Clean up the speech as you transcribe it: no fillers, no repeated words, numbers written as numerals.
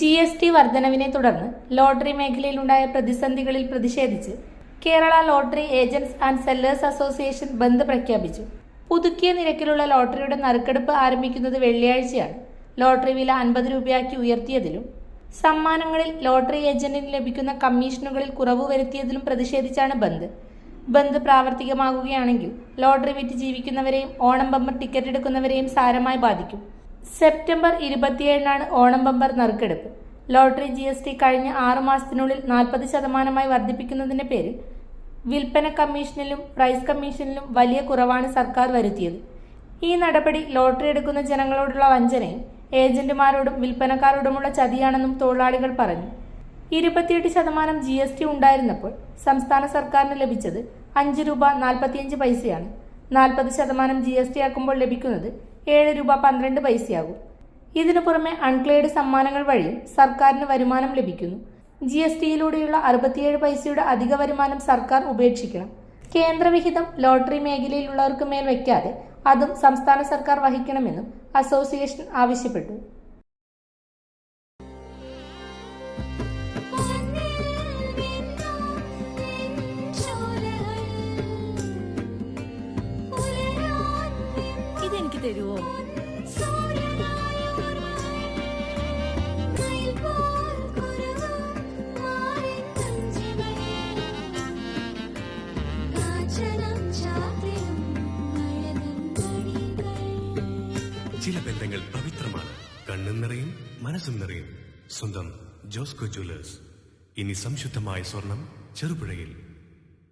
GST വർധനവിനെ തുടർന്ന് lottery മേഖലയിലുണ്ടായ പ്രതിസന്ധികളിൽ പ്രതിഷേധിച്ച് Kerala lottery agents and sellers association bandh പ്രഖ്യാപിച്ചു. പുതുക്കിയ നിരക്കിലുള്ള ലോട്ടറിയുടെ നറുക്കെടുപ്പ് ആരംഭിക്കുന്നത് വെള്ളിയാഴ്ചയാണ്. ലോട്ടറി വില 50 രൂപയാക്കി ഉയർത്തിയതിലും സമ്മാനങ്ങളിൽ ലോട്ടറി ഏജന്റിന് ലഭിക്കുന്ന കമ്മീഷനുകളിൽ കുറവ് വരുത്തിയതിലും പ്രതിഷേധിച്ചാണ് ബന്ദ്. ബന്ദ് പ്രാവർത്തികമാകുകയാണെങ്കിൽ ലോട്ടറി വിറ്റ് ജീവിക്കുന്നവരെയും ഓണം ബമ്പർ ടിക്കറ്റ് എടുക്കുന്നവരെയും സാരമായി ബാധിക്കും. സെപ്റ്റംബർ 27-നാണ് ഓണം ബമ്പർ നറുക്കെടുപ്പ്. ലോട്ടറി GST കഴിഞ്ഞ 6 മാസത്തിനുള്ളിൽ 40% വർദ്ധിപ്പിക്കുന്നതിന്റെ പേരിൽ വിൽപ്പന കമ്മീഷനിലും പ്രൈസ് കമ്മീഷനിലും വലിയ കുറവാണ് സർക്കാർ വരുത്തിയത്. ഈ നടപടി ലോട്ടറി എടുക്കുന്ന ജനങ്ങളോടുള്ള വഞ്ചനയും ഏജന്റുമാരോടും വിൽപ്പനക്കാരോടുമുള്ള ചതിയാണെന്നും തൊഴിലാളികൾ പറഞ്ഞു. 28% GST ഉണ്ടായിരുന്നപ്പോൾ സംസ്ഥാന സർക്കാരിന് ലഭിച്ചത് 5 രൂപ 45 പൈസയാണ്. 40% GST ആക്കുമ്പോൾ ലഭിക്കുന്നത് 7 രൂപ 12 പൈസയാകും. ഇതിനു പുറമെ അൺക്ലെയർഡ് സമ്മാനങ്ങൾ വഴിയും സർക്കാരിന് വരുമാനം ലഭിക്കുന്നു. GSTയിലൂടെയുള്ള 67 പൈസയുടെ അധിക വരുമാനം സർക്കാർ ഉപേക്ഷിക്കണം. കേന്ദ്രവിഹിതം ലോട്ടറി മേഖലയിലുള്ളവർക്ക് മേൽ വയ്ക്കാതെ അതും സംസ്ഥാന സർക്കാർ വഹിക്കണമെന്നും അസോസിയേഷൻ ആവശ്യപ്പെട്ടു. ഇതെനിക്ക് തരുമോ? ചില ബന്ധങ്ങൾ പവിത്രമാണ്. കണ്ണും നിറയും മനസ്സും നിറയും. സ്വന്തം ജോസ്കോ ജ്വല്ലേഴ്സ്. ഇനി സംശുദ്ധമായ സ്വർണം ചെറുപുഴയിൽ.